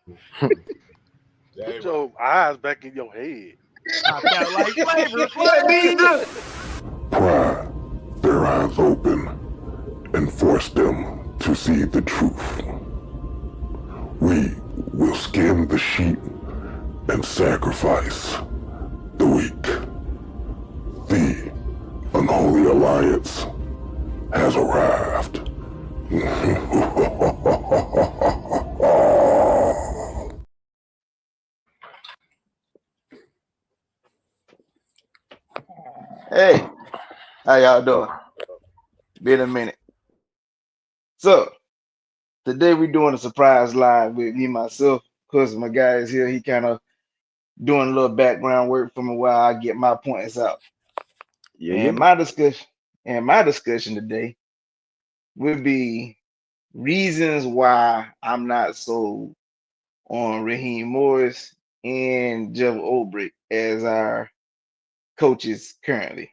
Put Right. your eyes back in your head. I felt like flavor, Pry their eyes open and force them to see the truth. We will skin the sheep and sacrifice the weak. The unholy alliance has arrived. Hey, how y'all doing? Been a minute. So today we're doing a surprise live with me myself. Of course, my guy is here. He kind of doing a little background work for me while I get my points out. Yeah, yeah. And my discussion today would be reasons why I'm not sold on Raheem Morris and Jeff Ulbrich as our coaches currently.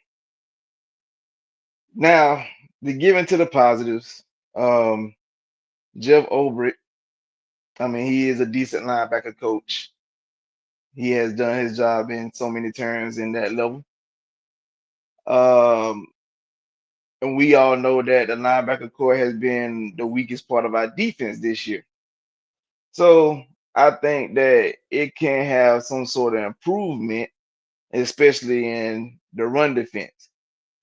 Now, to give into the positives, um, Jeff Ulbrich, I mean, he is a decent linebacker coach. He has done his job in so many terms in that level. Um, and we all know that the linebacker core has been the weakest part of our defense this year. So I think that it can have some sort of improvement, especially in the run defense.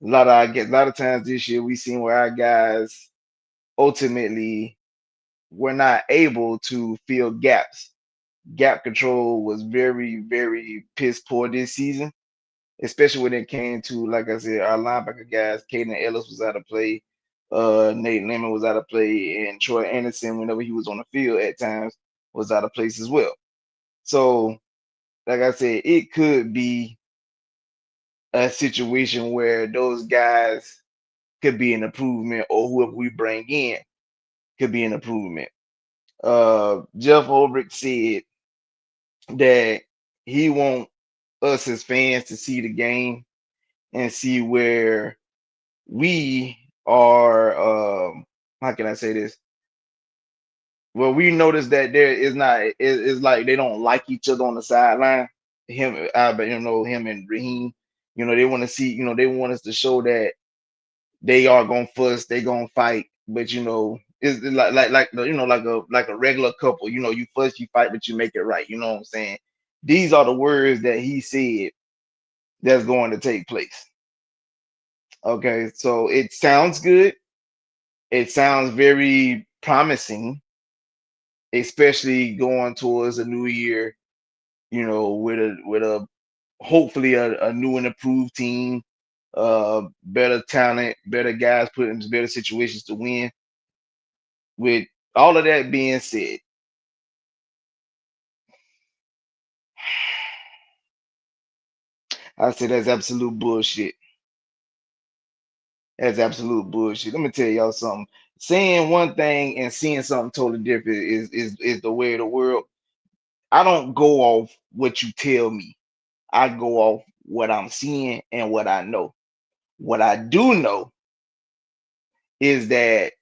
A lot of times this year we seen where our guys ultimately were not able to fill gaps. Gap control was very, very piss poor this season, especially when it came to, like I said, our linebacker guys. Caden Ellis was out of play. Nate Lemon was out of play, and Troy Anderson, whenever he was on the field at times, was out of place as well. So, like I said, it could be a situation where those guys could be an improvement, or whoever we bring in could be an improvement. Jeff Ulbrich said that he want us as fans to see the game and see where we are. How can I say this? Well, we noticed that there is not. It's like they don't like each other on the sideline. But him and Raheem. They want to see. They want us to show that they are gonna fuss, they gonna fight, but it's like a regular couple. You fuss, you fight, but you make it right. You know what I'm saying? These are the words that he said that's going to take place. Okay, so it sounds good. It sounds very promising, especially going towards a new year. With a hopefully a new and improved team, better talent, better guys put in better situations to win. With all of that being said, I said that's absolute bullshit. That's absolute bullshit. Let me tell y'all something. Saying one thing and seeing something totally different is the way of the world. I don't go off what you tell me. I go off what I'm seeing and what I know. What I do know is that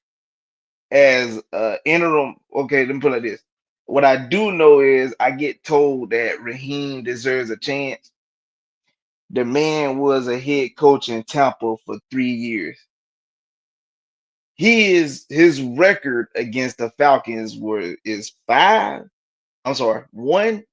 as interim, okay, let me put it like this. What I do know is I get told that Raheem deserves a chance. The man was a head coach in Tampa for 3 years. His record against the Falcons is five. I'm sorry, 1-5.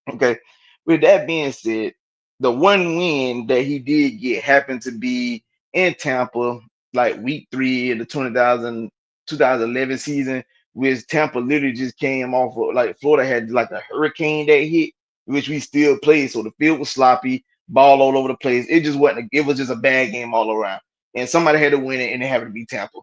Okay. With that being said, the one win that he did get happened to be in Tampa, like week 3 of the 2011 season, which Tampa literally just came off of, like, Florida had like a hurricane that hit, which we still played. So the field was sloppy, ball all over the place. It just wasn't, it was just a bad game all around. And somebody had to win it, and it happened to be Tampa.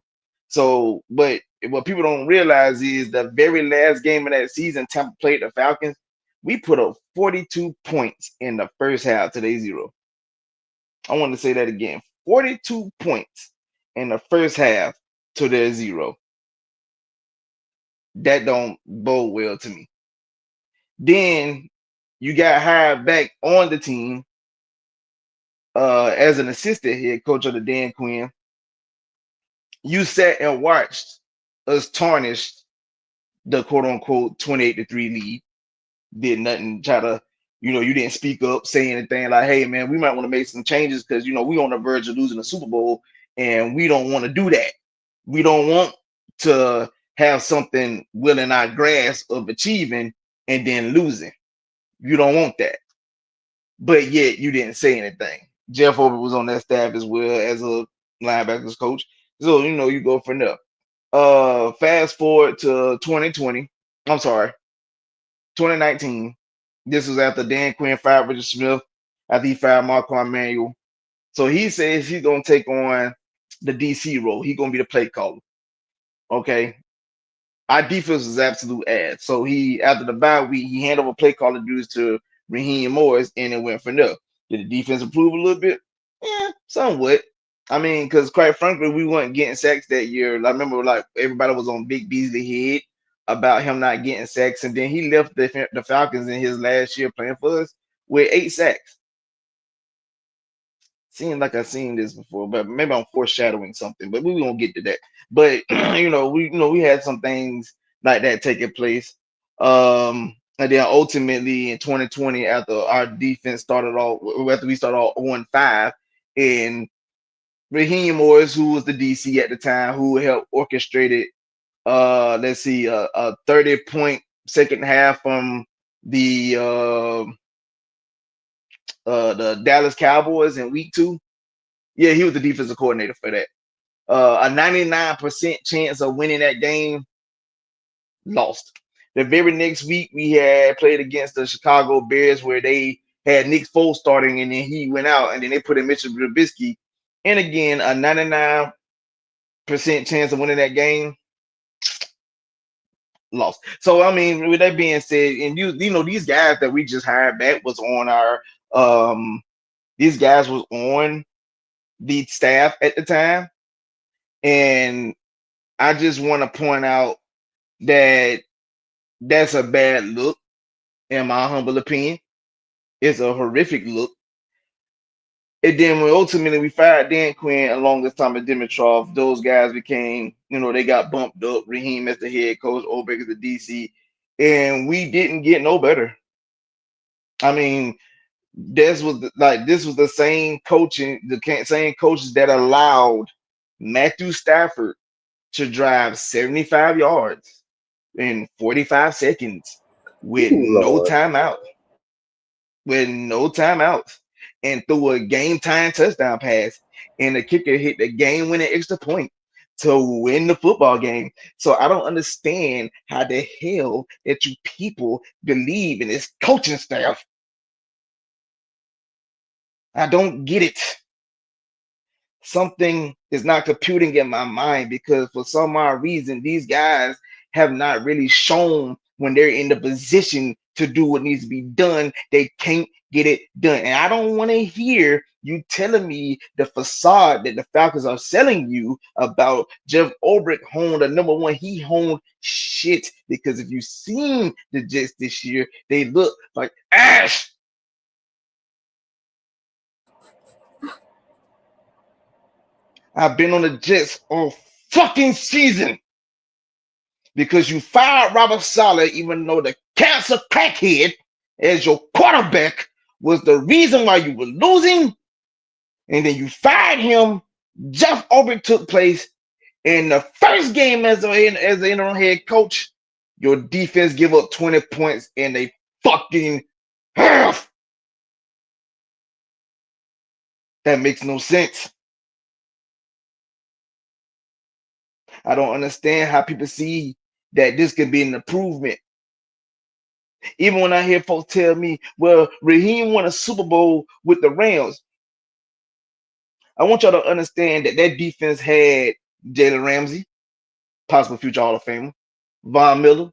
So, but what people don't realize is the very last game of that season, Tampa played the Falcons. We put up 42 points in the first half to their zero. I want to say that again. 42 points in the first half to their zero. That don't bode well to me. Then you got hired back on the team as an assistant head coach of the Dan Quinn. You sat and watched us tarnish the quote unquote 28-3 lead. Did nothing, try to, you didn't speak up, say anything like, hey man, we might want to make some changes because we on the verge of losing the Super Bowl and we don't want to do that. We don't want to have something within our grasp of achieving and then losing. You don't want that. But yet you didn't say anything. Jeff Over was on that staff as well as a linebackers coach. So you go from there. Fast forward to 2020. I'm sorry, 2019. This was after Dan Quinn fired Richard Smith, after he fired Marco Emanuel. So he says he's gonna take on the DC role. He's gonna be the play caller. Okay. Our defense was absolute ass. So he, after the bye week, he handed over play calling duties to Raheem Morris, and it went from there. Did the defense improve a little bit? Yeah, somewhat. I mean, because quite frankly, we weren't getting sacks that year. I remember like everybody was on Big Beasley head about him not getting sacks, and then he left the Falcons in his last year playing for us with 8 sacks. Seems like I've seen this before, but maybe I'm foreshadowing something. But we won't get to that. But we had some things like that taking place. And then ultimately in 2020, after our defense started off, after we started off 0-5, and Raheem Morris, who was the DC at the time, who helped orchestrated let's see, a 30-point second half from the the Dallas Cowboys in week 2. Yeah, he was the defensive coordinator for that. A 99% chance of winning that game, lost. The very next week, we had played against the Chicago Bears, where they had Nick Foles starting, and then he went out, and then they put in Mitchell Trubisky. And again, a 99% chance of winning that game, lost. So I mean, with that being said, and these guys that we just hired back was on our these guys was on the staff at the time. And I just want to point out that that's a bad look, in my humble opinion. It's a horrific look. And then when ultimately we fired Dan Quinn along with Thomas Dimitrov, those guys became, they got bumped up. Raheem as the head coach, Ulbrich as the DC, and we didn't get no better. I mean, this was the same coaching, the same coaches that allowed Matthew Stafford to drive 75 yards in 45 seconds with Ooh, no Lord. timeout, and threw a game time touchdown pass, and the kicker hit the game winning extra point to win the football game. So I don't understand how the hell that you people believe in this coaching staff. I don't get it. Something is not computing in my mind, because for some odd reason these guys have not really shown when they're in the position to do what needs to be done, they can't get it done. And I don't want to hear you telling me the facade that the Falcons are selling you about Jeff Ulbrich honed the number one. He honed shit, because if you've seen the Jets this year, they look like ash. I've been on the Jets all fucking season because you fired Robert Saleh, even though the cancer crackhead as your quarterback was the reason why you were losing. And then you fired him. Jeff Ulbrich took place in the first game as an interim head coach. Your defense give up 20 points in a fucking half. That makes no sense. I don't understand how people see that this could be an improvement. Even when I hear folks tell me, well, Raheem won a Super Bowl with the Rams, I want y'all to understand that that defense had Jalen Ramsey, possible future Hall of Famer, Von Miller,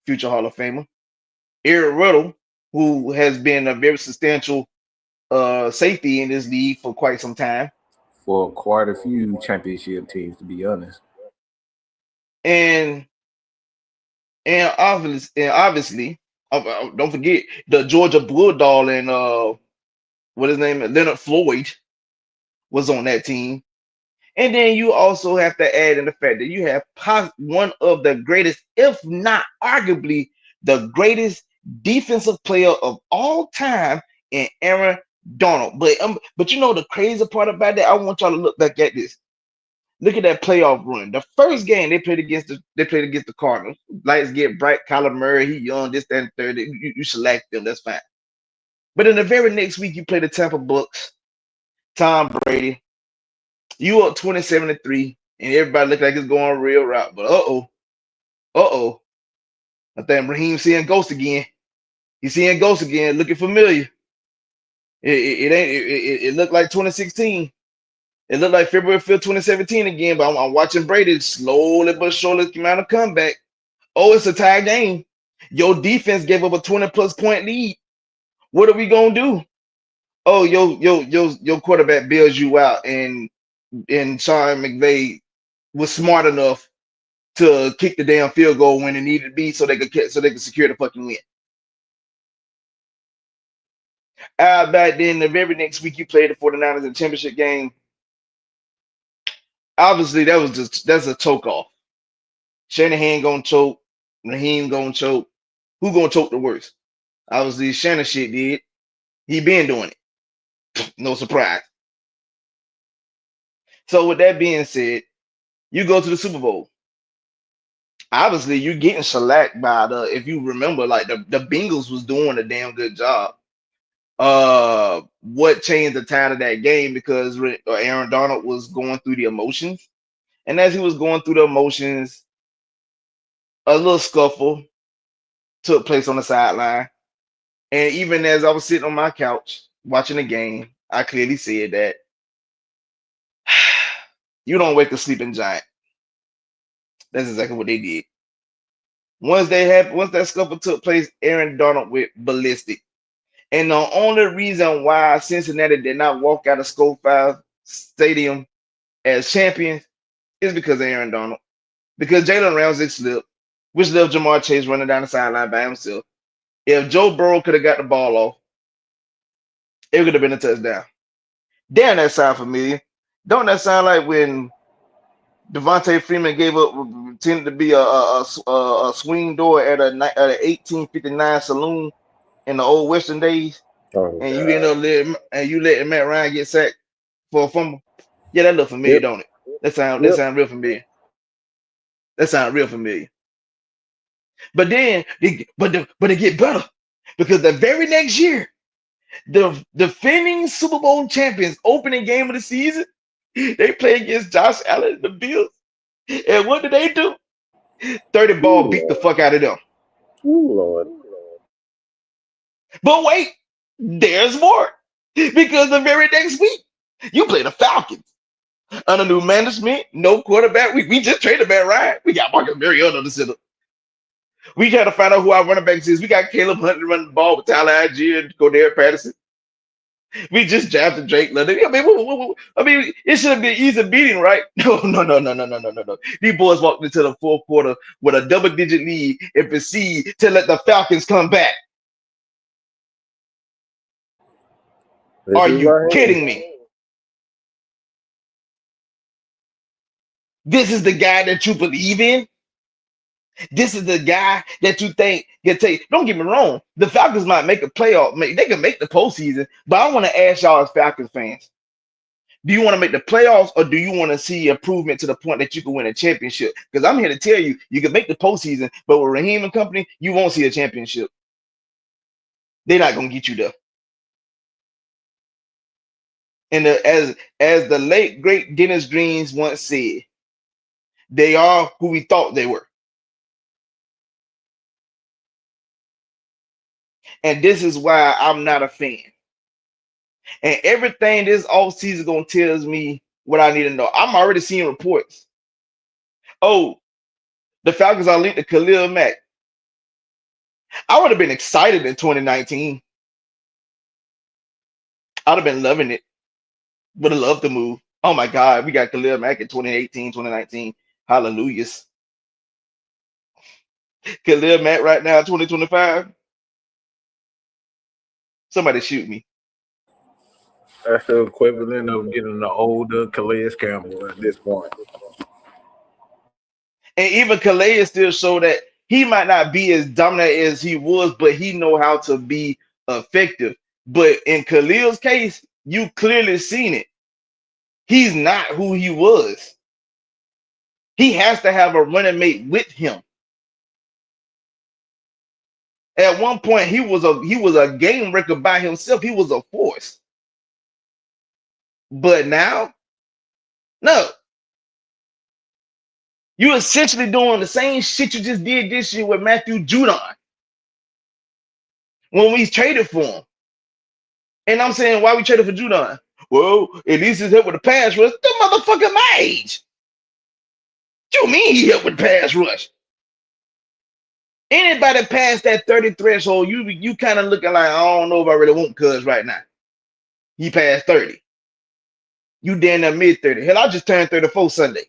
future Hall of Famer, Eric Riddle, who has been a very substantial safety in this league for quite some time, For quite a few championship teams, to be honest. and obviously, don't forget the Georgia Bulldog and what his name is, Leonard Floyd was on that team. And then you also have to add in the fact that you have one of the greatest, if not arguably the greatest defensive player of all time in Aaron Donald. But you know the crazy part about that, I want y'all to look back at this. Look at that playoff run. The first game they played against the Cardinals. Lights get bright. Kyler Murray, he young, this, that, and third. You select them, that's fine. But in the very next week, you play the Tampa Bucks, Tom Brady. You up 27-3, and everybody look like it's going real route. But I think Raheem seeing ghosts again. He's seeing ghosts again, looking familiar. It looked like 2016. It looked like February 5th, 2017 again, but I'm watching Brady slowly but surely come out of comeback. Oh, it's a tie game. Your defense gave up a 20+ point lead. What are we gonna do? Oh, your quarterback bails you out, and Sean McVay was smart enough to kick the damn field goal when it needed to be, so they could secure the fucking win. Back then, the very next week, you played the 49ers in the championship game. Obviously, that's a choke off. Shanahan gonna choke. Raheem gonna choke. Who gonna choke the worst? Obviously, Shannon shit did. He been doing it. No surprise. So with that being said, you go to the Super Bowl. Obviously, you're getting shellacked by if you remember, like the Bengals was doing a damn good job. What changed the tide of that game because Aaron Donald was going through the emotions, and as he was going through the emotions, a little scuffle took place on the sideline. And even as I was sitting on my couch watching the game, I clearly said that you don't wake a sleeping giant. That's exactly what they did. Once that scuffle took place, Aaron Donald went ballistic. And the only reason why Cincinnati did not walk out of SoFi Stadium as champions is because of Aaron Donald. Because Jalen Ramsey slipped, which left Jamar Chase running down the sideline by himself. If Joe Burrow could have got the ball off, it could have been a touchdown. Damn, that sound familiar. Don't that sound like when Devontae Freeman gave up, pretended to be a swing door at a 1859 saloon in the old Western days, Oh, and you end God. up letting Matt Ryan get sacked for a fumble? Yeah, that look familiar, Yep. don't it? That sound real familiar. That sound real familiar. But then, but it get better because the very next year, the defending Super Bowl champions opening game of the season, they play against Josh Allen and the Bills. And what did they do? 30 ball beat the fuck out of them. Ooh, Lord. But wait, there's more. Because the very next week, you play the Falcons. Under new management, no quarterback. We just traded Matt Ryan. We got Marcus Mariota on the center. We got to find out who our running backs is. We got Caleb Huntley running the ball with Tyler Algier and Cordell Patterson. We just drafted Drake London. I mean, it should have been easy beating, right? No. These boys walked into the fourth quarter with a double-digit lead and proceed to let the Falcons come back. Are you kidding me? This is the guy that you believe in? This is the guy that you think can take. Don't get me wrong. The Falcons might make a playoff. They can make the postseason. But I want to ask y'all as Falcons fans, do you want to make the playoffs or do you want to see improvement to the point that you can win a championship? Because I'm here to tell you, you can make the postseason, but with Raheem and company, you won't see a championship. They're not going to get you there. And as the late, great Dennis Greens once said, they are who we thought they were. And this is why I'm not a fan. And everything this offseason gonna tells me what I need to know. I'm already seeing reports. Oh, the Falcons are linked to Khalil Mack. I would have been excited in 2019. I'd have been loving it. Would have loved to move. Oh my God, we got Khalil Mack in 2018, 2019. Hallelujahs. Khalil Mack right now, 2025. Somebody shoot me. That's the equivalent of getting an older Calais Campbell at this point. And even Calais still showed that he might not be as dominant as he was, but he know how to be effective. But in Khalil's case, you clearly seen it. He's not who he was. He has to have a running mate with him. At one point, he was a game wrecker by himself. He was a force. But now, no. You're essentially doing the same shit you just did this year with Matthew Judon when we traded for him. And I'm saying, why we traded for Judon? Well, at least he's helped with the pass rush. The motherfucker my age. What you mean he helped with the pass rush? Anybody past that 30 threshold, you kind of looking like, I don't know if I really want Cuz right now. He passed 30. You damn near mid 30. Hell, I just turned 34 Sunday.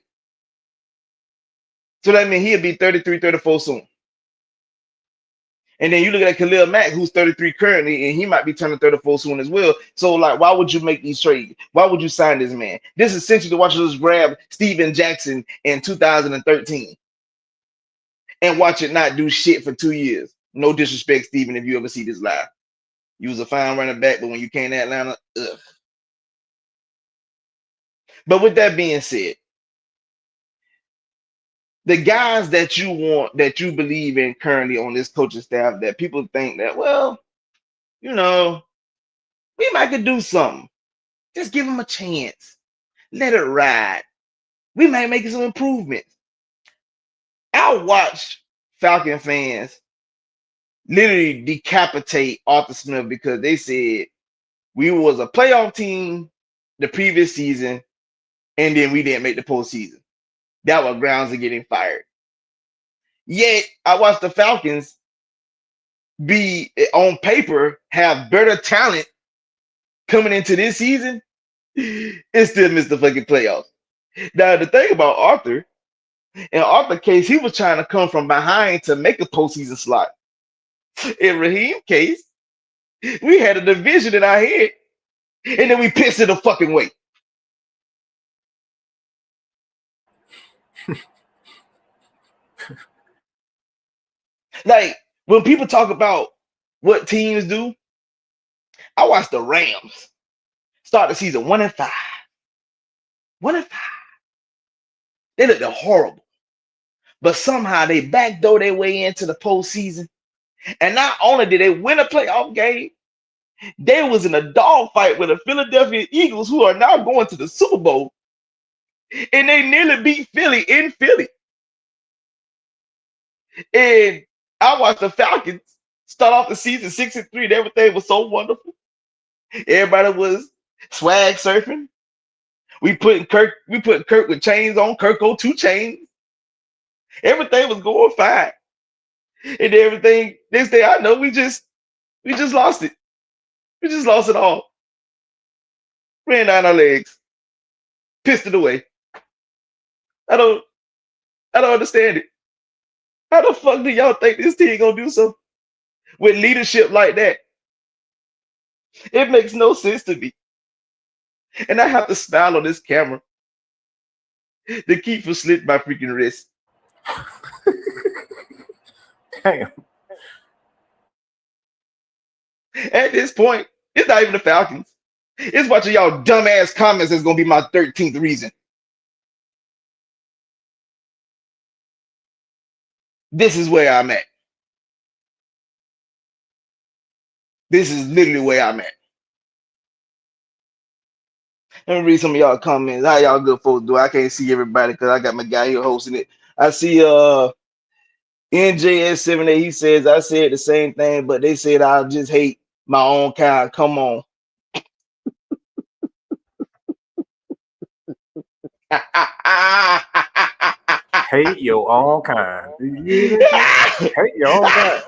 So that means he'll be 33, 34 soon. And then you look at Khalil Mack, who's 33 currently, and he might be turning 34 soon as well. So, like, why would you make these trades? Why would you sign this man? This is essentially watch us grab Steven Jackson in 2013 and watch it not do shit for 2 years. No disrespect, Steven, if you ever see this live. You was a fine running back, but when you came to Atlanta, ugh. But with that being said, the guys that you want, that you believe in currently on this coaching staff, that people think that, well, you know, we might could do something. Just give them a chance. Let it ride. We might make some improvements. I watched Falcon fans literally decapitate Arthur Smith because they said we was a playoff team the previous season, and then we didn't make the postseason. That was grounds of getting fired. Yet I watched the Falcons be on paper have better talent coming into this season and still miss the fucking playoffs. Now the thing about Arthur, in Arthur's case, he was trying to come from behind to make a postseason slot. In Raheem's case, we had a division in our head, and then we pissed it the fucking way. Like, when people talk about what teams do, I watched the Rams start the season 1-5. 1-5. They looked horrible. But somehow they backdoor their way into the postseason. And not only did they win a playoff game, they was in a dogfight with the Philadelphia Eagles, who are now going to the Super Bowl. And they nearly beat Philly in Philly. And I watched the Falcons start off the season 6-3, and everything was so wonderful. Everybody was swag surfing. We put Kirk with chains on, Kirk on 2 chains. Everything was going fine. And everything, next thing I know, we just lost it. We just lost it all. Ran down our legs. Pissed it away. I don't understand it. How the fuck do y'all think this team gonna do something with leadership like that? It makes no sense to me. And I have to smile on this camera to keep from slitting my freaking wrist. Damn. At this point, it's not even the Falcons. It's watching y'all dumbass comments that's gonna be my 13th reason. This is where I'm at. This is literally where I'm at. Let me read some of y'all comments. How y'all good folks do? I can't see everybody because I got my guy here hosting it. I see NJS78. He says, I said the same thing, but they said I just hate my own kind. Come on. Hate your own kind. You hate your own kind.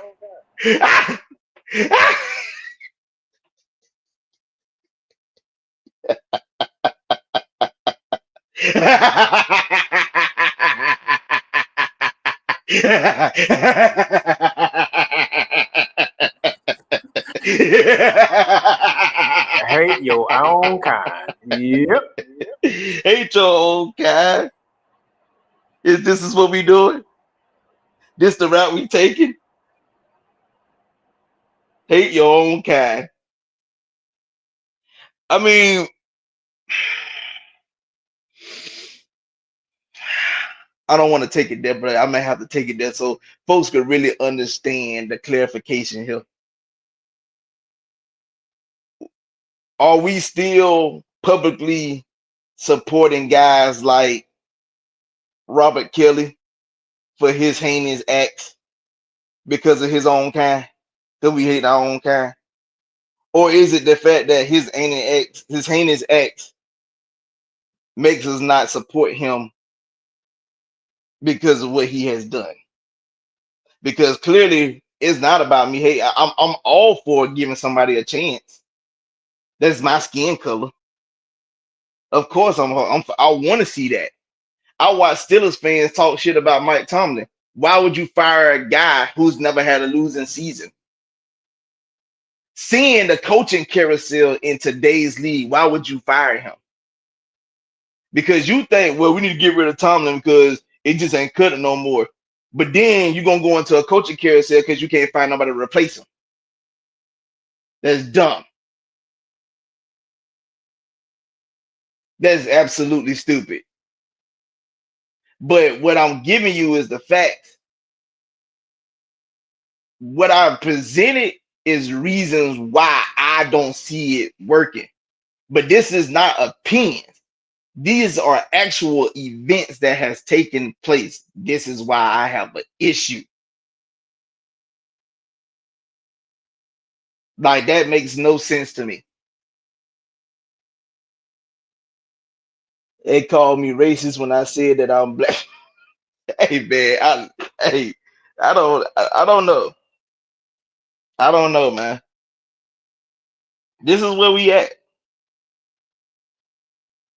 Hate your own kind. Yep. Hate your own kind. This is what we doing? This the route we taking? Hate your own kind. I mean, I don't want to take it there, but I may have to take it there so folks could really understand the clarification here. Are we still publicly supporting guys like Robert Kelly for his heinous acts because of his own kind? Because we hate our own kind? Or is it the fact that his heinous acts makes us not support him because of what he has done? Because clearly it's not about me. Hey, I'm all for giving somebody a chance. That's my skin color. Of course, I want to see that. I watch Steelers fans talk shit about Mike Tomlin. Why would you fire a guy who's never had a losing season? Seeing the coaching carousel in today's league, why would you fire him? Because you think, well, we need to get rid of Tomlin because it just ain't cutting no more. But then you're gonna go into a coaching carousel because you can't find nobody to replace him. That's dumb. That's absolutely stupid. But what I'm giving you is the facts. What I presented is reasons why I don't see it working. But this is not opinions. These are actual events that has taken place. This is why I have an issue. Like, that makes no sense to me. They called me racist when I said that I'm black. Hey man, I don't know. I don't know, man. This is where we at.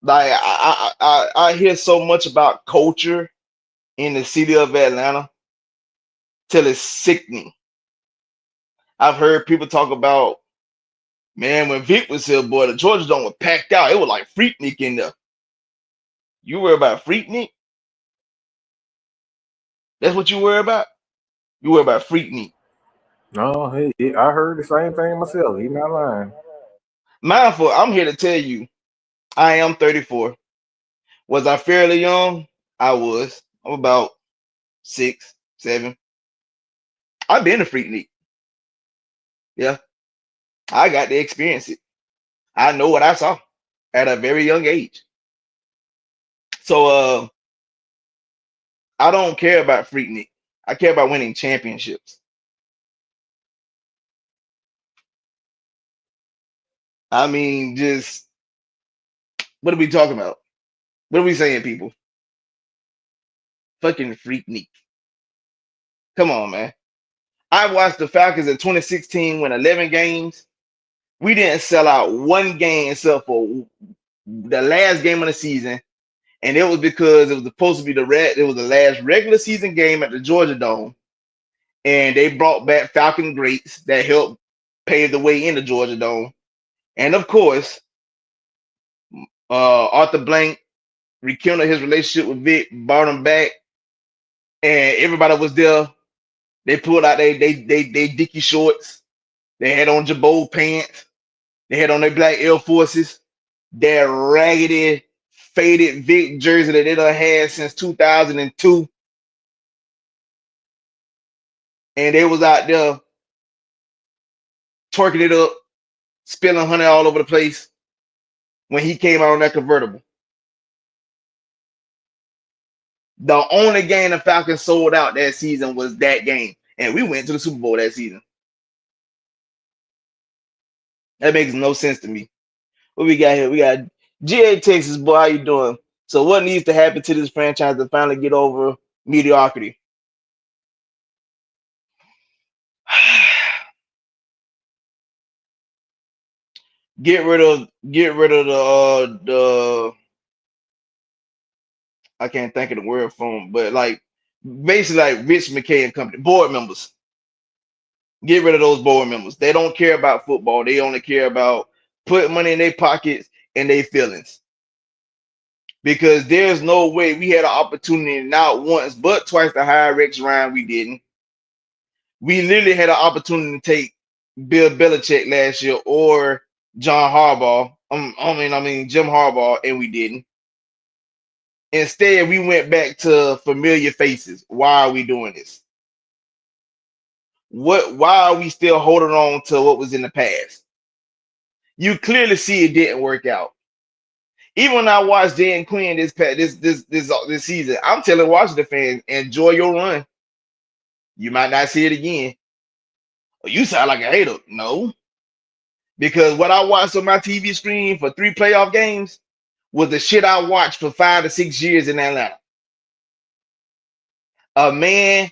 Like, I hear so much about culture in the city of Atlanta till it's sickening. I've heard people talk about, man, when Vic was here, boy, the Georgia Dome was packed out. It was like Freaknik in there. You worry about Freaknik? That's what you worry about? You worry about Freaknik. No, I heard the same thing myself. He's not lying. Mindful, I'm here to tell you, I am 34. Was I fairly young? I was. I'm about 6, 7. I've been a Freaknik. Yeah, I got to experience it. I know what I saw at a very young age. So I don't care about Freaknik. I care about winning championships. I mean, just what are we talking about? What are we saying, people? Fucking Freaknik. Come on, man. I watched the Falcons in 2016 win 11 games. We didn't sell out one game except for the last game of the season, and it was because it was supposed to be it was the last regular season game at the Georgia Dome, and they brought back Falcon greats that helped pave the way in the Georgia Dome, and of course, Arthur Blank rekindled his relationship with Vic, brought him back, and everybody was there. They pulled out they Dickie shorts. They had on Jabot pants. They had on their black Air Forces. Their raggedy, faded Vic jersey that they done had since 2002. And they was out there twerking it up, spilling honey all over the place when he came out on that convertible. The only game the Falcons sold out that season was that game. And we went to the Super Bowl that season. That makes no sense to me. What we got here? We got GA Texas, boy. How you doing? So what needs to happen to this franchise to finally get over mediocrity? Get rid of the I can't think of the word for them, but like basically like Rich McKay and company board members. Get rid of those board members. They don't care about football. They only care about put money in their pockets and their feelings. Because there's no way we had an opportunity not once but twice to hire Rex Ryan. We didn't. We literally had an opportunity to take Bill Belichick last year or John Harbaugh. Jim Harbaugh, and we didn't. Instead, we went back to familiar faces. Why are we doing this? Why are we still holding on to what was in the past? You clearly see it didn't work out. Even when I watched Dan Quinn this season, I'm telling Washington fans, enjoy your run. You might not see it again. You sound like a hater. No. Because what I watched on my TV screen for 3 playoff games was the shit I watched for 5 to 6 years in Atlanta. A man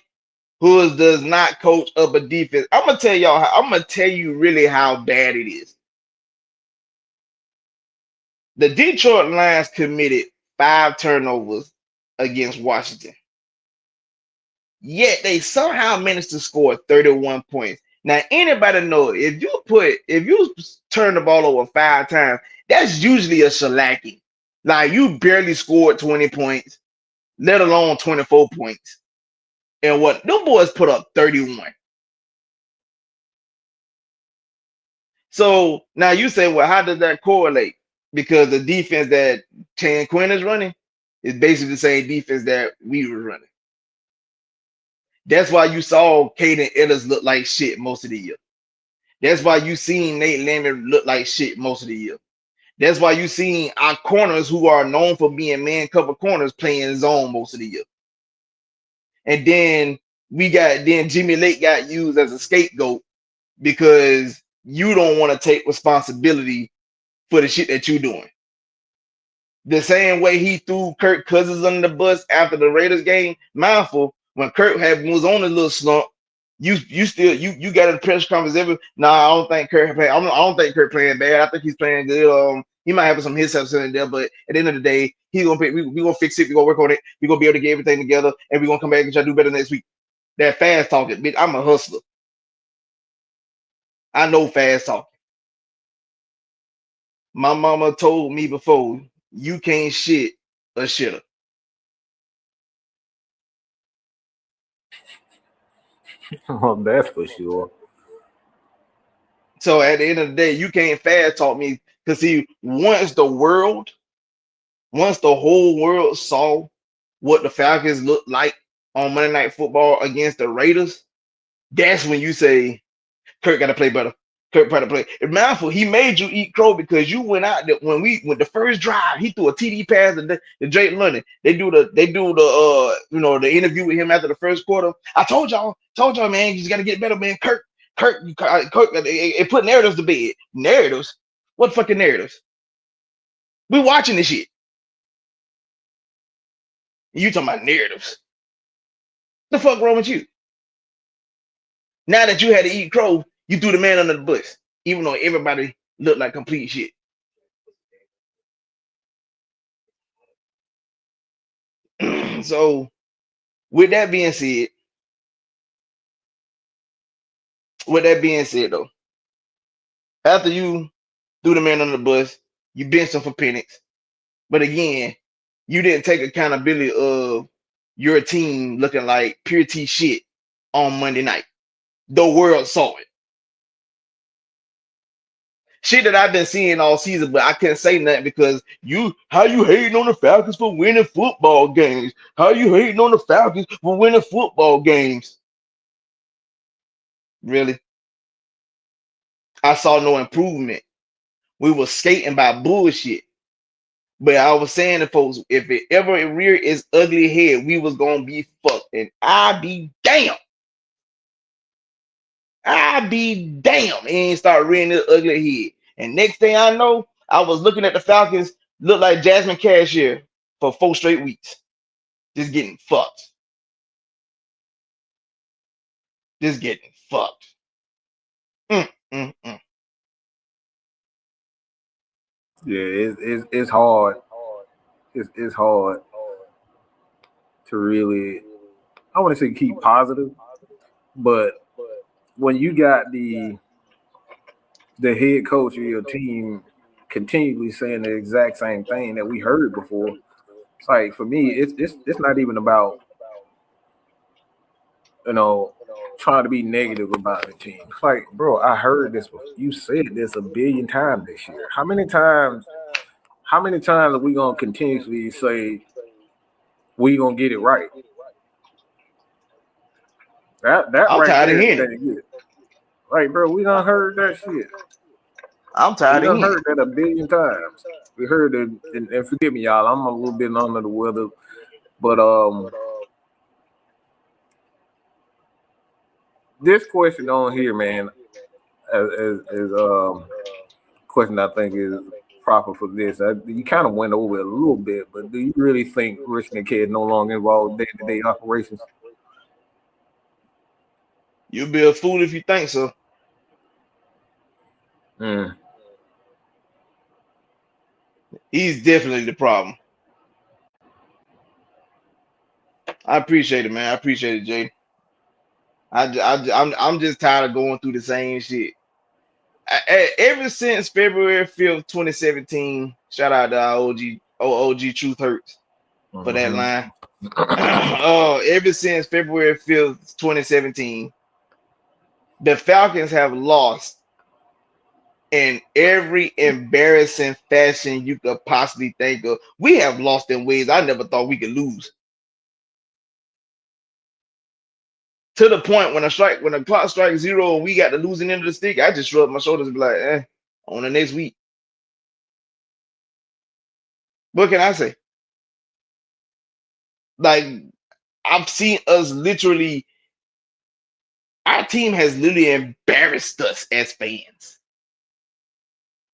who does not coach up a defense. I'm gonna tell you really how bad it is. The Detroit Lions committed 5 turnovers against Washington. Yet they somehow managed to score 31 points. Now, anybody know if you turn the ball over 5 times, that's usually a shellacking. Like you barely scored 20 points, let alone 24 points. And what them boys put up 31. So now you say, well, how does that correlate? Because the defense that Dan Quinn is running is basically the same defense that we were running. That's why you saw Caden Ellis look like shit most of the year. That's why you seen Nate Lamb look like shit most of the year. That's why you seen our corners who are known for being man cover corners playing zone most of the year. And then Jimmy Lake got used as a scapegoat because you don't want to take responsibility for the shit that you're doing. The same way he threw Kirk Cousins under the bus after the Raiders game, mindful, when Kirk was on a little slump, you got a press conference I don't think Kirk playing. I don't think Kirk playing bad. I think he's playing good. He might have some hiccups in there, but at the end of the day, we gonna fix it. We gonna work on it. We gonna be able to get everything together, and we gonna come back and try to do better next week. That fast talking, bitch. I'm a hustler. I know fast talking. My mama told me before, you can't shit a shitter. Oh, that's for sure. So at the end of the day, you can't fast talk me because see, once the whole world saw what the Falcons looked like on Monday Night Football against the Raiders, that's when you say Kirk got to play better. Kirk got to play. Mindful, he made you eat crow because you went out there when the first drive, he threw a TD pass to Drake London. They do the the interview with him after the first quarter. I told y'all, man, you just got to get better, man. Kirk, it put narratives to bed. Narratives? What fucking narratives? We watching this shit. You talking about narratives? The fuck wrong with you? Now that you had to eat crow, you threw the man under the bus, even though everybody looked like complete shit. So, with that being said, though, after you threw the man under the bus, you benched him for Penix. But again, you didn't take accountability of your team looking like pure T shit on Monday night. The world saw it. Shit that I've been seeing all season, but I can't say nothing because how you hating on the Falcons for winning football games? How you hating on the Falcons for winning football games? Really? I saw no improvement. We were skating by bullshit. But I was saying to folks, if it ever reared its ugly head, we was gonna be fucked. And I'd be damn. It ain't start rearing its ugly head. And next thing I know, I was looking at the Falcons, look like Jasmine Cashier for 4 straight weeks. Just getting fucked. Just getting fucked. Mm, mm, mm. Yeah, it's hard. It's hard to really, I want to say keep positive, but when you got the the head coach of your team continually saying the exact same thing that we heard before. It's like for me, it's not even about trying to be negative about the team. It's like, bro, I heard this before. You said this a billion times this year. How many times are we gonna continuously say we gonna get it right? That I'm right tired of there is hearing it. that good. Like, bro, we done heard that shit. I'm We tired of done hearing heard it. that a billion times. We heard it, and forgive me, y'all. I'm a little bit under the weather, but this question on here, man, is question I think is proper for this. You kind of went over it a little bit, but do you really think Richmond K is no longer involved in day-to-day operations? You'll be a fool if you think so. Mm. He's definitely the problem. I appreciate it, man. I appreciate it, Jay. I'm just tired of going through the same shit. Ever since February 5th, 2017, shout out to our OG Truth Hurts for that line. Ever since February 5th, 2017, the Falcons have lost in every embarrassing fashion you could possibly think of. We have lost in ways I never thought we could lose. To the point when the clock strikes zero and we got the losing end of the stick, I just shrug my shoulders and be like, on the next week. What can I say? Like, I've seen us literally, our team has literally embarrassed us as fans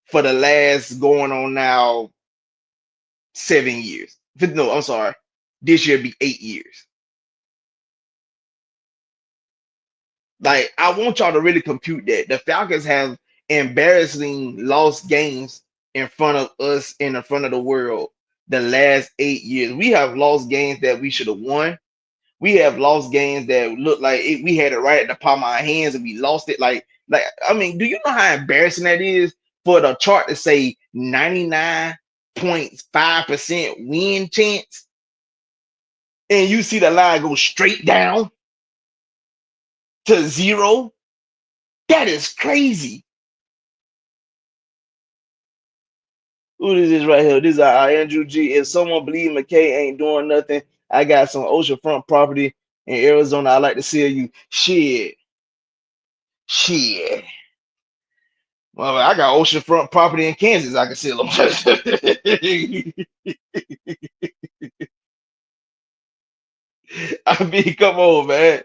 for the last going on now 7 years. No, I'm sorry. This year be 8 years. Like, I want y'all to really compute that. The Falcons have embarrassing lost games in front of us and in front of the world the last 8 years. We have lost games that we should have won. We have lost games that look like we had it right at the palm of our hands and we lost it. Like, I mean, do you know how embarrassing that is for the chart to say 99.5% win chance? And you see the line go straight down to zero? That is crazy. Who is this right here? This is our Andrew G. If someone believe McKay ain't doing nothing, I got some oceanfront property in Arizona. I like to sell you. Shit. Well, I got oceanfront property in Kansas. I can sell them. I mean, come on, man.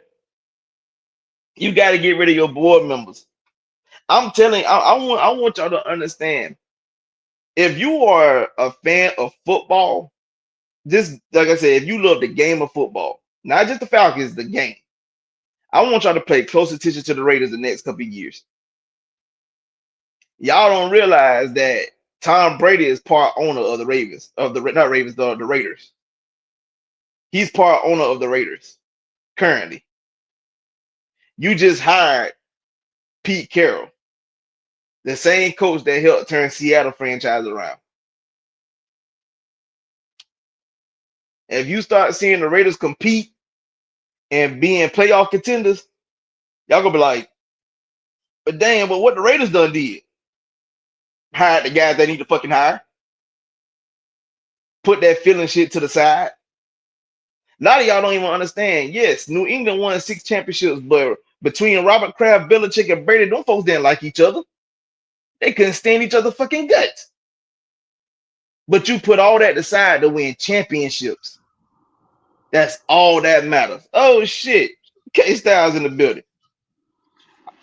You got to get rid of your board members. I'm telling you, I want y'all to understand. If you are a fan of football, just like I said, if you love the game of football, not just the Falcons, the game, I want y'all to pay close attention to the Raiders the next couple of years. Y'all don't realize that Tom Brady is part owner of the Ravens, the Raiders. He's part owner of the Raiders currently. You just hired Pete Carroll, the same coach that helped turn Seattle franchise around. If you start seeing the Raiders compete and being playoff contenders, y'all gonna be like, but damn, but what the Raiders done did? Hired the guys they need to fucking hire. Put that feeling shit to the side. A lot of y'all don't even understand. Yes, New England won 6 championships, but between Robert Kraft, Belichick, and Brady, them folks didn't like each other. They couldn't stand each other's fucking guts. But you put all that aside to win championships. That's all that matters. Oh shit. K Styles in the building.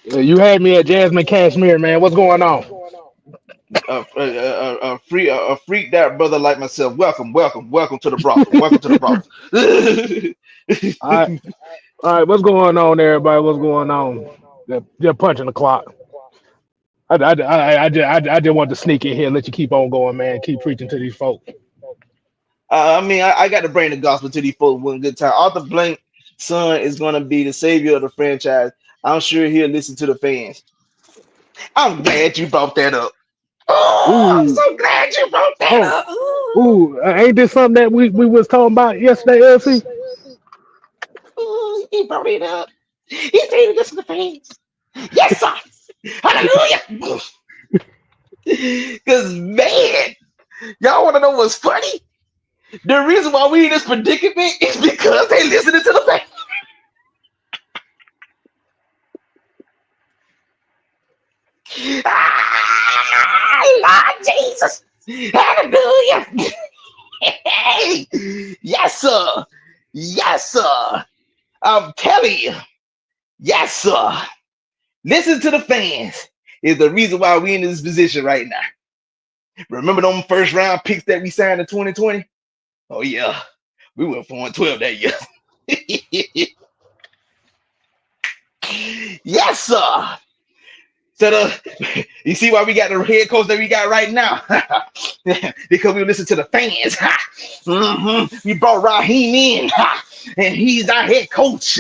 You had me at Jasmine Cashmere, man. What's going on? A freak that brother like myself. Welcome to the brothel. Welcome to the brothel. All right, all right. What's going on, everybody? What's going on? They're punching the clock. I just want to sneak in here and let you keep on going, man. Keep preaching to these folks. I mean, I got to bring the gospel to these folks one good time. Arthur Blank's son is going to be the savior of the franchise. I'm sure he'll listen to the fans. I'm glad you brought that up. Oh, I'm Ooh, so glad you brought that oh, up. ain't this something that we was talking about yesterday, LC? Ooh, he brought it up. He said this to the fans. Yes, sir. Hallelujah. Because, man, y'all want to know what's funny? The reason why we in this predicament is because they listening to the fans. Lord Jesus. Hallelujah. Hey, yes, sir. Yes, sir. I'm telling you. Yes, sir. Listen to the fans is the reason why we in this position right now. Remember them first round picks that we signed in 2020? Oh, yeah. We went 4-12 that year. Yes, sir. So you see why we got the head coach that we got right now? Because we listen to the fans. We brought Raheem in, and he's our head coach.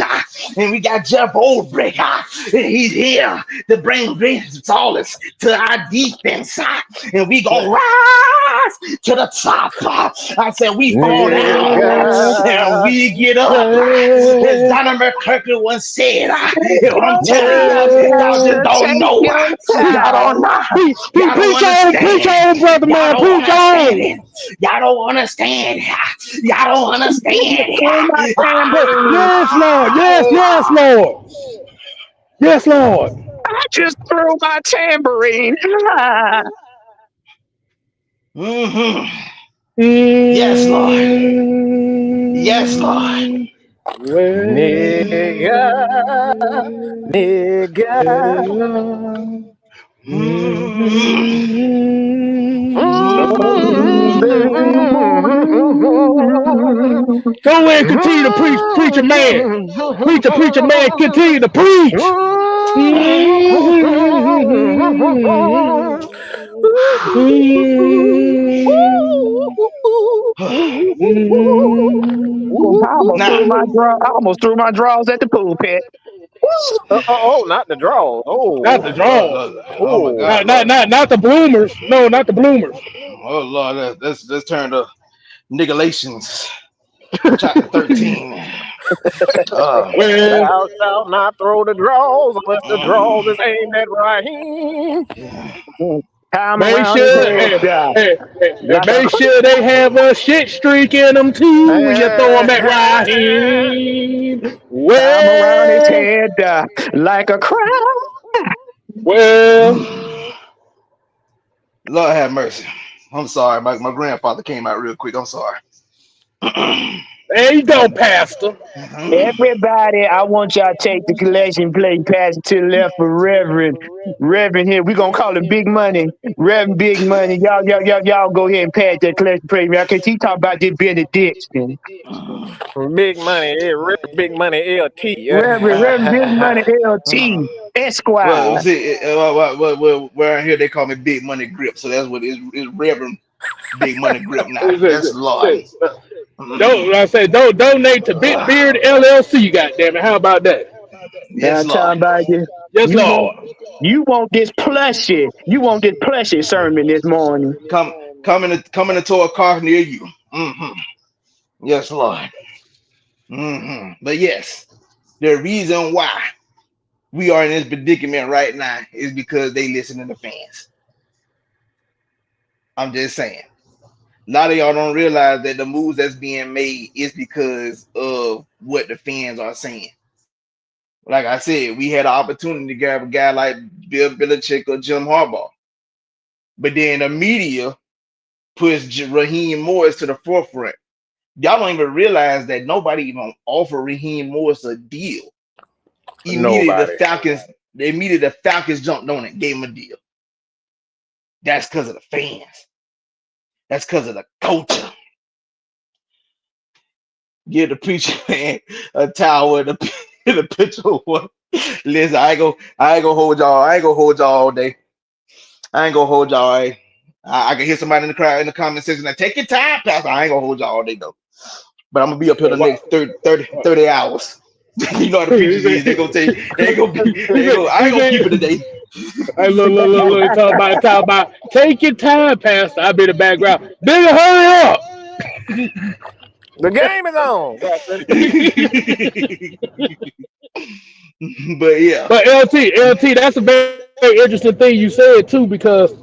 And we got Jeff Olbrich, and he's here to bring solace to our defense. And we gonna rise to the top. I said we fall down and Nigga, we get up. As Well, Donna McCurkin once said, I'm telling you, y'all just well, don't Take know. your Y'all don't time. know. Y'all don't preach understand. on, brother Y'all man, don't preach understand on. it. Y'all don't understand. Y'all don't understand. Through my tambourine. Yes, Lord. Yes, Lord. Yes, Lord. I just threw my tambourine. Mm-hmm. Yes, Lord. Yes, Lord. Mm, nigga, nigga. well, Mm-hmm. go ahead and continue to preach, preacher man. Preacher man, continue to preach. Now, I almost threw my drawers at the pool pit. Not the draw. Not the draws. oh my Oh, God, Lord. Not the bloomers. No, not the bloomers. Oh Lord, let's turn to Galatians chapter 13. Uh, Well, thou shalt not throw the draws unless the draws mm, is aimed at Raheem. yeah. Time make around his sure, head, like a make sure they have a shit streak in them too when you throw them at Raheem. time around his Well, head, like a crown. well, Lord have mercy. I'm sorry, my grandfather came out real quick. I'm sorry. there you go, Pastor. Everybody, I want y'all to take the collection plate, pass it to the left for Reverend. Reverend here, we gonna call him Big Money. Reverend Big Money. Y'all go ahead and pass that collection plate. Cause he talk about this benediction. Big money LT. Reverend Big Money LT Well, Esquire. see, where I hear they call me Big Money Grip, so that's what is Reverend Big Money Grip now. Yes, Lord. Don't I say don't donate to Big Beard LLC, goddamn it. How about that? Now Yes, Lord. talking about this. Yes, You want Lord. you want this plushy. You want this plushy sermon this morning. Coming into a car near you. Yes, Lord. But yes, the reason why we are in this predicament right now is because they listen to the fans. I'm just saying. A lot of y'all don't realize that the moves that's being made is because of what the fans are saying. Like I said, we had an opportunity to grab a guy like Bill Belichick or Jim Harbaugh, but then the media puts Raheem Morris to the forefront. Y'all don't even realize that nobody even offered Raheem Morris a deal. Immediately Nobody. the Falcons jumped on it, gave him a deal. That's because of the fans. That's because of the culture. Give the preacher man a towel and a picture of one. Listen, I ain't gonna hold y'all. I ain't gonna hold y'all all day. I ain't gonna hold y'all. I can hear somebody in the crowd in the comment section that take your time, Pastor. I ain't gonna hold y'all all day though. But I'm gonna be up here Yeah, the next 30 hours. You know how the preachers is. They gonna take. They ain't gonna be. They ain't gonna. I ain't gonna keep it today. Hey, look, talk about. Take your time, Pastor. I'll be in the background. Nigga, hurry up. The game is on. But yeah, But LT, that's a very interesting thing you said too, because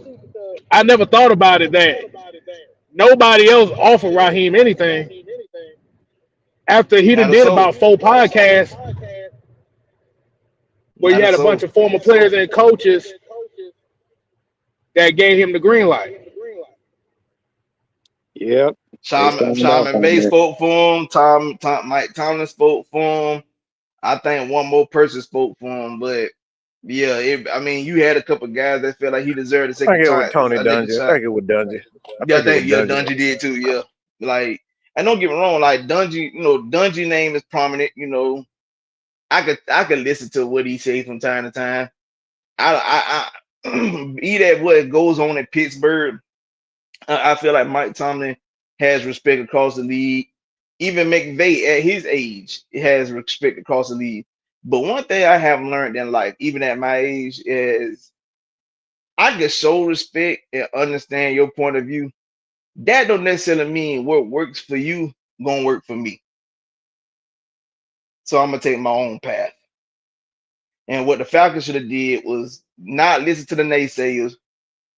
I never thought about it that nobody else offered Raheem anything after he done not a did soul, about 4 podcasts where not you a had a bunch soul. of former players and coaches that gave him the green light. Yep. They signed him off Sharman on Bay that. spoke for him. Mike Tomlin spoke for him. I think one more person spoke for him, but yeah, I mean, you had a couple guys that felt like he deserved a I think second it was chance, Tony a second Dungy. I shot. think it was Dungy. I Yeah, I think it was think yeah, Dungy. Dungy did too. Yeah, like, and don't get me wrong, like Dungy, Dungy name is prominent. I could listen to what he says from time to time. Be that what goes on in Pittsburgh. I feel like Mike Tomlin has respect across the league. Even McVay at his age has respect across the league. But one thing I have learned in life, even at my age, is I can show respect and understand your point of view. That don't necessarily mean what works for you gonna work for me. So I'm gonna take my own path. And what the Falcons should have did was not listen to the naysayers,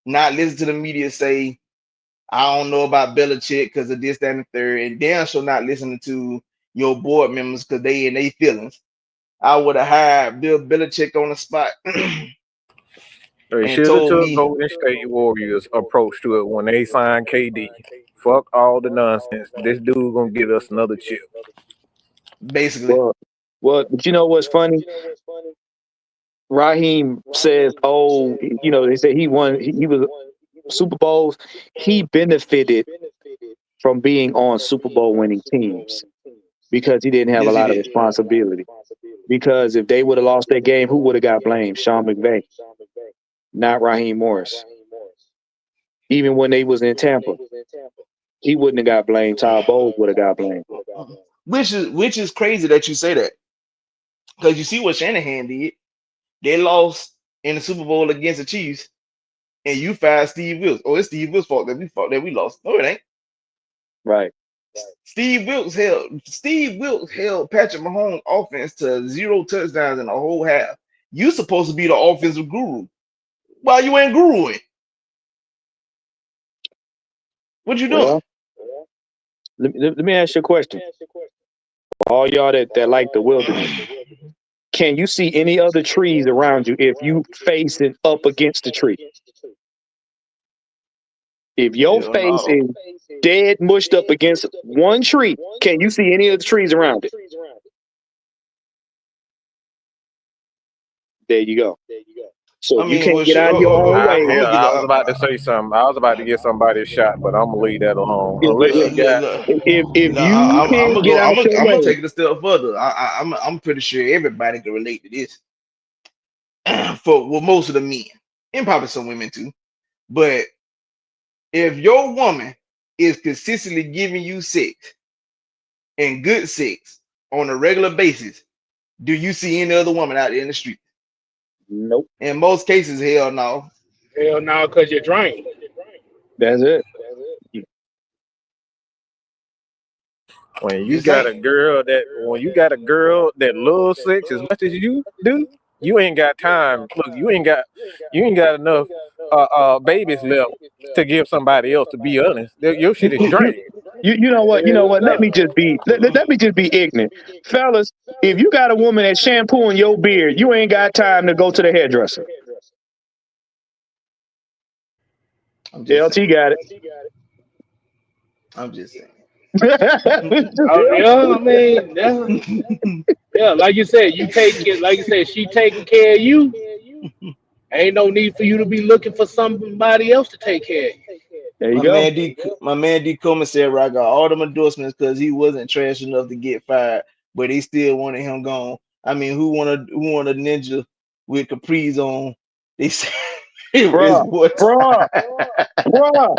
not listen to the media say, I don't know about Belichick because of this, that, and the third, and damn sure not listening to your board members because they in their feelings. I would have hired Bill Belichick on the spot They and should have told took me Golden State Warriors approach to it when they signed KD. Fuck all the nonsense. This dude gonna get us another chip. basically, But you know what's funny? Raheem says, "Oh, they say he won. He was Super Bowls. He benefited from being on Super Bowl winning teams because he didn't have a yes, he lot of did. responsibility. Because if they would have lost that game, who would have got blamed? Sean McVay, not Raheem Morris. Even when they was in Tampa, he wouldn't have got blamed. Todd Bowles would have got blamed. Which is crazy that you say that because you see what Shanahan did. They lost in the Super Bowl against the Chiefs, and you fired Steve Wilkes. Oh, it's Steve Wilkes' fault that we lost. No, it ain't. Right. Steve Wilkes held Patrick Mahomes' offense to 0 touchdowns in a whole half. You supposed to be the offensive guru. Why you ain't guruing? What you doing? Well, let me ask you a question. All y'all that like the wilderness, can you see any other trees around you if you facing up against the tree? If your Hell face no. is dead mushed up against one tree, can you see any of the trees around it? There you go. So I if you mean, can't well, get shit. out of your own way, I'm Hell, gonna give I was a. about to say something. I was about to get somebody a shot, but I'm gonna leave that alone. if, Unless if, you got if No, you I'm can't gonna get go. I'm out gonna, your I'm gonna way, take it a step further. I'm pretty sure everybody can relate to this. Most of the men, and probably some women too. But if your woman is consistently giving you sex and good sex on a regular basis, do you see any other woman out there in the street? nope. In most cases, hell no. Hell no, because you're drained. That's it. when you Just got saying. a girl that loves sex as much as you do, you ain't got time. Look, you ain't got enough babies left to give somebody else. To be honest, your shit is drained. You know what? You know Hell what? Let no. me just be let me just be ignorant, fellas. If you got a woman that's shampooing your beard, you ain't got time to go to the hairdresser. I'm just LT saying. got I'm just saying. Oh it. yeah, I mean, yeah, like you said, you take it. Like you said, she taking care of you. Ain't no need for you to be looking for somebody else to take care of you. There you My go. man D Commissary, I got all them endorsements because he wasn't trash enough to get fired, but they still wanted him gone. I mean, who want a ninja with capris on? They said it's Bruh, what bruh, bruh,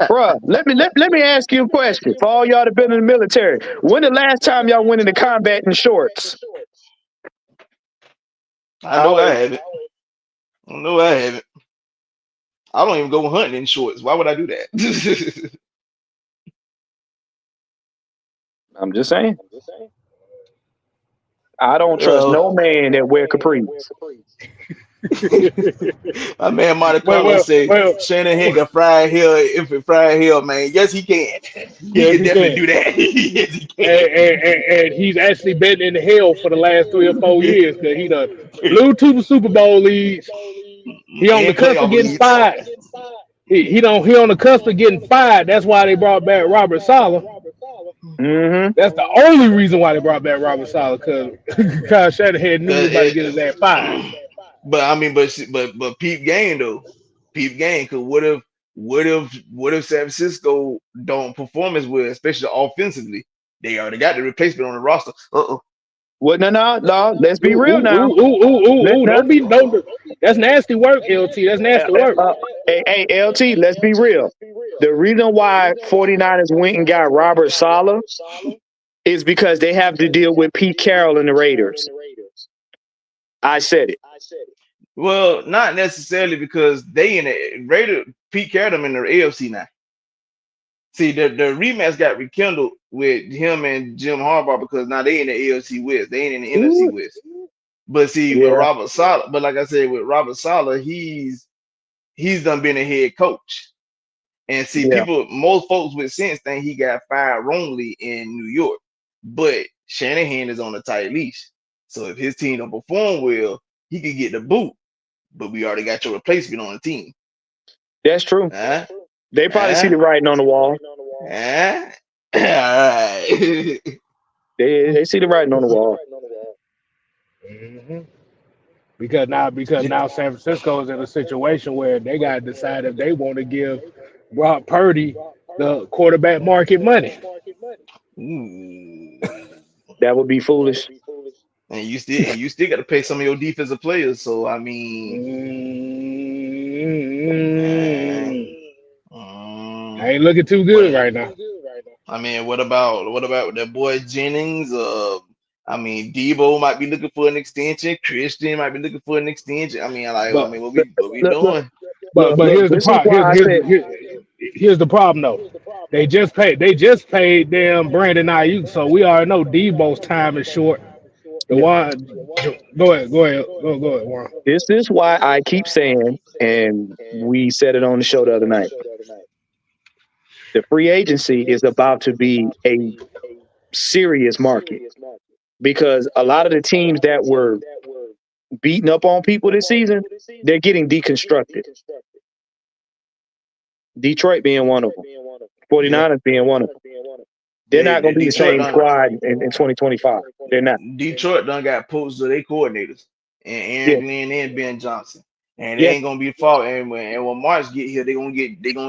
bruh. Let me ask you a question. For all y'all that been in the military, when the last time y'all went into combat in shorts? I know I Always, have it. No, I haven't. I don't even go hunting in shorts. Why would I do that? I'm just saying. I don't trust Well, no man that wear capris. my man Monte well, Carlo well, say well, Shanahan can fry hair if it fry hair, man. Yes, he can. He yes, can he definitely can. do that. Yes, he And he's actually been in hell for the last 3 or 4 years because he done blew 2 Super Bowl leads. can. He on the And cusp of playoff getting leads. fired. He on the cusp of getting fired. That's why they brought back Robert Saleh. Mm-hmm. That's the only reason why they brought back Robert Saleh because Kyle Shanahan knew he was about to Uh, get his ass fired. but I mean, but peep game though, peep game. Because what if San Francisco don't perform as well, especially offensively? They already got the replacement on the roster. Uh-oh. What? No. Let's Ooh, be real ooh, now. ooh, ooh, ooh, Let ooh, ooh. no. Don't. That's nasty work, LT. That's nasty work. Hey, LT. Let's be real. The reason why 49ers went and got Robert Saleh is because they have to deal with Pete Carroll and the Raiders. I said it. Well, not necessarily because they in the Raider Pete carried them in the AFC now. See, the rematch got rekindled with him and Jim Harbaugh because now they in the AFC West. They ain't in the NFC Ooh, West. But see, with yeah, Robert Saleh, but like I said, with Robert Saleh, he's done been a head coach. And see, yeah. most folks with sense think he got fired wrongly in New York. But Shanahan is on a tight leash. So if his team don't perform well, he could get the boot. But we already got your replacement on the team. That's true. Huh? They probably see Huh? the writing on the wall. Huh? All right. They see the writing on the wall. hmm because now San Francisco is in a situation where they got to decide if they want to give Brock Purdy the quarterback market money. Ooh. That would be foolish. And you still got to pay some of your defensive players. So I mean, uh, Mm, I um, ain't looking too good what right now. I mean, what about that boy Jennings? I mean, Debo might be looking for an extension. Christian might be looking for an extension. I But mean, Look, what we look, look, doing? but here's the This is problem. why I said Here's the problem though. They just paid damn Brandon Ayuk, so we already know Debo's time is short. The yeah. one, go ahead, Warren. This is why I keep saying, and we said it on the show the other night. The free agency is about to be a serious market because a lot of the teams that were beating up on people this season, they're getting deconstructed. Detroit being one of them, Yeah, 49ers being one of them. They're they, not going they to be the Detroit same done. squad in 2025. They're not. Detroit done got poached to their coordinators and Yeah. Aaron Glenn and Ben Johnson, and it Yes. ain't gonna be fault. And when March get here, they gonna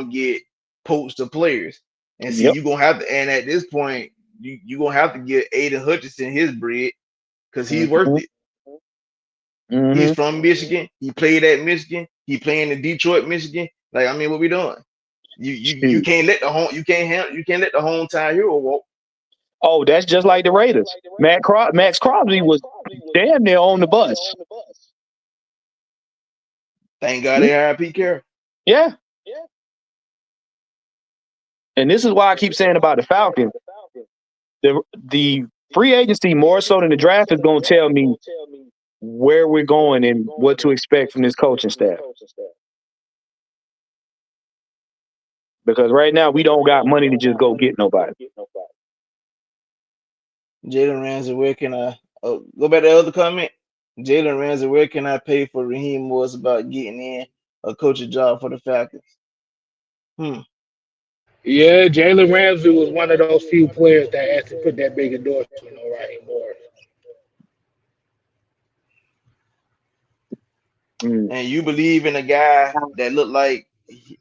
get poached to players. And see, Yep. you gonna have to. And at this point, you gonna have to get Aiden Hutchinson his bread because he's worth Mm-hmm. it. He's Mm-hmm. from Michigan. He played at Michigan. He playing in Detroit, Michigan. Like I mean, what we doing? You Shoot. can't let the home you can't let the hometown hero walk. Oh, that's just like the Raiders. Max Crosby was damn near on the bus. Thank God they hired Pete Carroll. Yeah. And this is why I keep saying about the Falcons. The free agency more so than the draft is going to tell me where we're going and what to expect from this coaching staff. Because right now we don't got money to just go get nobody. Jalen Ramsey, where can I go back to the other comment? Jalen Ramsey, where can I pay for Raheem Morris about getting in a coaching job for the Falcons? Hmm. Yeah, Jalen Ramsey was one of those few players that actually put that big endorsement on Raheem Morris. Mm. And you believe in a guy that looked like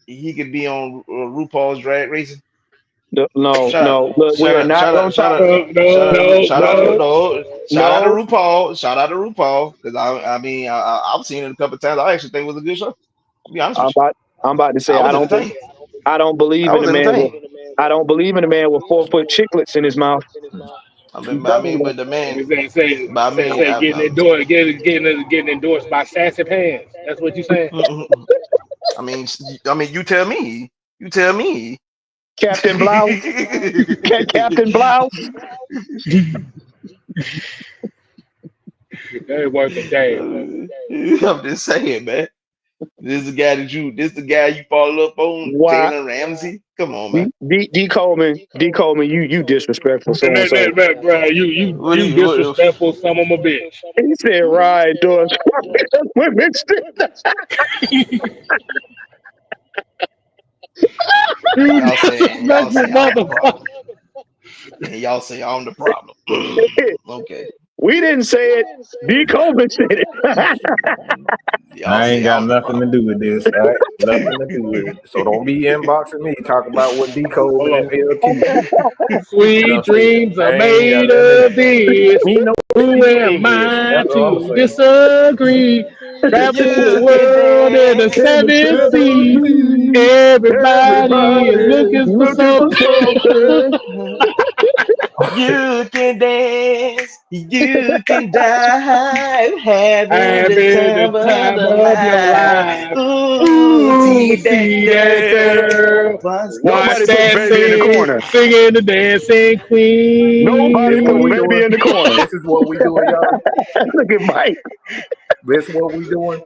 he could be on RuPaul's Drag Racing? No. Shout out, Look, we shout are out, not shout going out, to shout talk. out, No, shout no, out, no, shout out, no. no, No. shout out to RuPaul, because I mean I've seen it a couple of times. I actually think it was a good show. To be honest I'm with about. I'm about to you, say I was entertained. I don't believe I in was a man with. entertained. I don't believe in a man with 4-foot chiclets in his mouth. but the man, but Say getting endorsed by Sassy Pants. That's what you saying? you tell me. You tell me. Captain Blouse. Captain Blouse. That ain't worth a damn. I'm just saying, man. This the guy you follow up on, Why? Jalen Ramsey. Come on, man. D Coleman, you disrespectful so and so. Bro, What do you you disrespectful son of a bitch. He said, "Right, doors women." You y'all say disrespectful I'm the motherfucker. problem. And y'all say I'm the problem. Okay. We didn't say it. D Coleman said it. Y'all I ain't say got I'm the nothing to problem. do with this. All right, nothing to do with it. So don't be inboxing me. Talk about what D Cole and LT Sweet done said. dreams are I ain't got made nothing to do. of this. He know what Who he am is. I That's all I'm to saying. disagree? Travel the You can world in the dance. And the seven seas. 70s, Everybody is everybody looking for looking for something. something. You can dance, you can dive, having the Having the time of time the of your life. life. Ooh, Ooh, see that see that girl, girl. what's Watch Nobody put that baby in the corner. singing the dancing Nobody This what put we queen. baby doing. in the corner. This is what we doing, y'all. Look at Mike. This what we doing.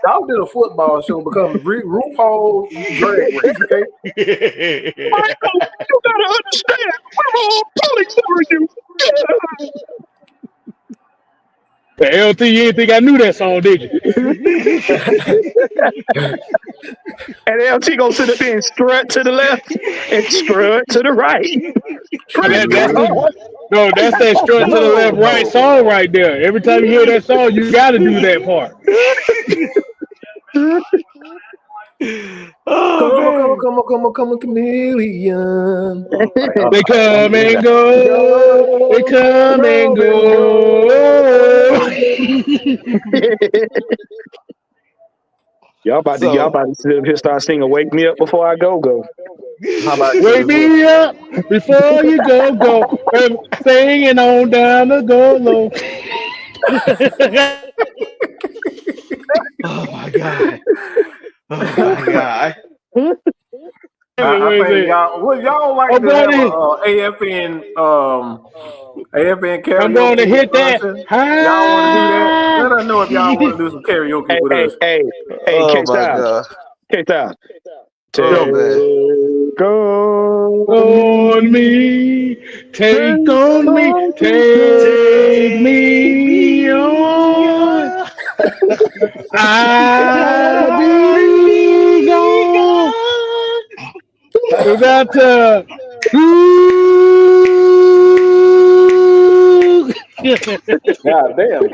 How did a football show become RuPaul Drag Race? Okay, Michael, you gotta understand. We're all pulling for you. The LT, you didn't think I knew that song, did you? And LT gonna sit up there and strut to the left and strut to the right. Chris, That's no, that's that strut to the left right no. song right there. Every time you hear that song, you got to do that part. Oh man. Come on, chameleon. Like, They don't come do and that. go. They go, come and come and go. go. y'all So about to sit up here start singing "Wake Me Up Before I Go." How about Wake this? me up before you go. Baby, singing on down the go low. oh my God. Oh my God. I What is think it? y'all would y'all like I'm to going have to, a AFN I'm going to karaoke with hit us? that Y'all want to do that? high. Let us know if y'all want to do some karaoke Hey, with hey, us. hey, hey, Oh K my Style, God. K Style. Oh Take man. on me, On me, take take on me, on take Take me me on. on. I'll I'll be be gone gone. without the. Ooh. God damn,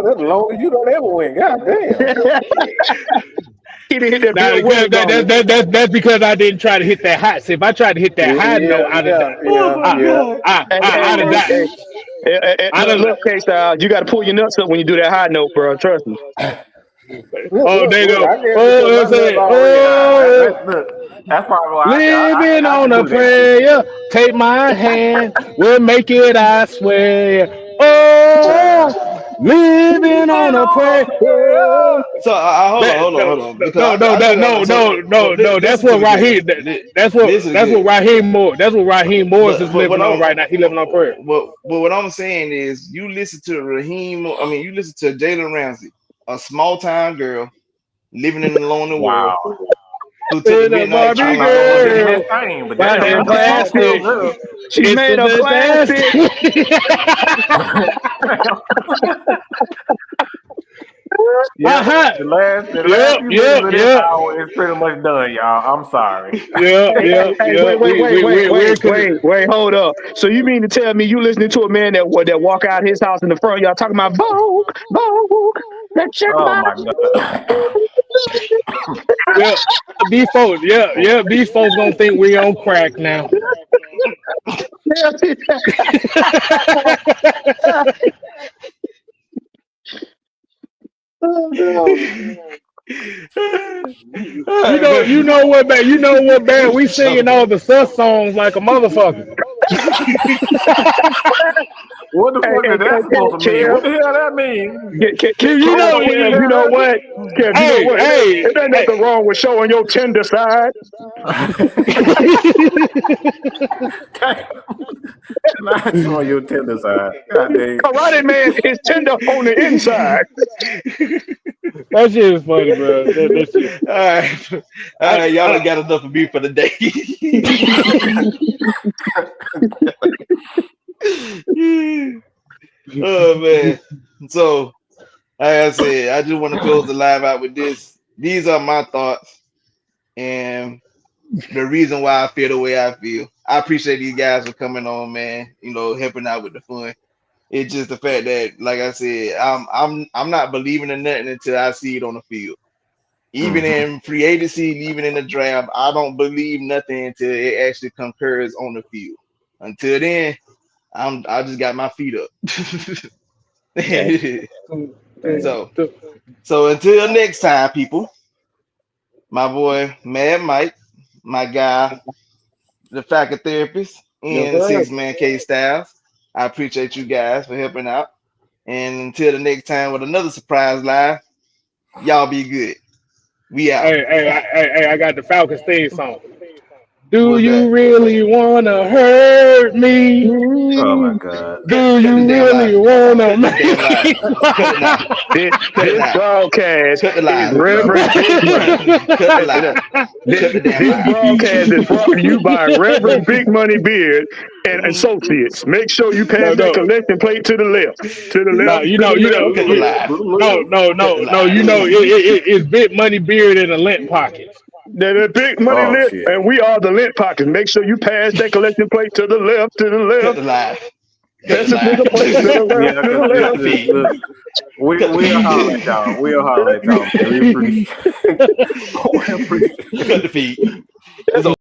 that's the longest you don't ever win. God damn. He didn't hit that Now, Bill because Withers on me. that's because I didn't try to hit that high. See, if I tried to hit that high note, I'd have died. Oh my God. Hey, hey, I'd have hey, died. hey. I'd have. Look, K Style, you got to pull your nuts up when you do that high note, bro. Trust me. Oh, they Look, go. I gave it to Oh, my let's nuts say, already high. oh, Look, that's probably why living I on can a do that shit. prayer. Take my hand, we'll make it. I swear. Oh, living on a prayer. So That, hold on, because I do got no. That's listen to what me, King. Raheem. Listen, That's what King. Raheem Moore. That's what Raheem Morris is But living on right now. He living on prayer. what I'm saying is, you listen to Raheem. I mean, you listen to Jalen Ramsey, a small town girl living in a lonely world, Wow. who took the With a midnight I Barbie train thought that going was to his girl, next thing, but by damn, her that's a small town plastic. girl. She It's made the a fantastic. plastic. Yeah, Aha. the last Yep, few minutes yep, of this yep, hour is pretty much done, y'all. I'm sorry. Hey, yep. We're hold up. So you mean to tell me you listening to a man that walk out his house in the front, y'all talking about Vogue, Vogue, let's check Oh my my god. yep. These folks, these folks gonna think we on crack now. Oh no. All right, man. You know what, man? We singing all the sus songs like a motherfucker. What the fuck is that supposed to mean? What the hell that mean? You know, You know what? Kev, you know what? There's nothing wrong with showing your tender side. Not showing your tender side. God dang. Karate man is tender on the inside. That shit is funny, bro. That shit. All right, y'all done got enough of me for the day. Oh man. So like I said, I just want to close the live out with this. These are my thoughts and the reason why I feel the way I feel. I appreciate these guys for coming on, man. You know, helping out with the fun. It's just the fact that, like I said, I'm not believing in nothing until I see it on the field. Even in free agency, even in the draft, I don't believe nothing until it actually concurs on the field. Until then, I just got my feet up. So until next time, people. My boy Mad Mike, my guy, the faculty therapist, and Six Man K Styles. I appreciate you guys for helping out. And until the next time with another surprise live, y'all be good. We out. Hey, I got the Falcons theme song. Do What's you that? really wanna hurt me? Oh my God. Do you really wanna make damn lie. Cut it now. This broadcast Cut the is lie. Reverend Big Money. Cut the lie. Cut the damn This lie. broadcast is brought to you by Reverend Big Money Beard and Associates. Make sure you pass that collection plate to the left. To the No, left. you know, Cut the lie. no, you know, it's Big Money Beard in the lint pockets. The Big Money Oh, lint, shit. and we are the lint pockets. Make sure you pass that collection plate to the left. To the Cut left. the lie. Pass the nigga plate to the left. Yeah, To the left. because we'll holler at y'all. We'll holler at y'all, man. We appreciate Cut the feet. It's over.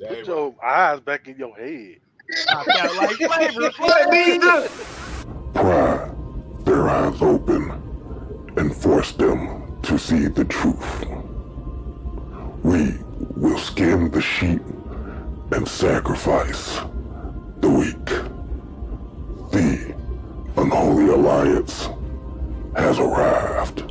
Put your eyes back in your head. I like flavor. Pry their eyes open and force them to see the truth. We will skin the sheep and sacrifice the weak. The unholy alliance has arrived.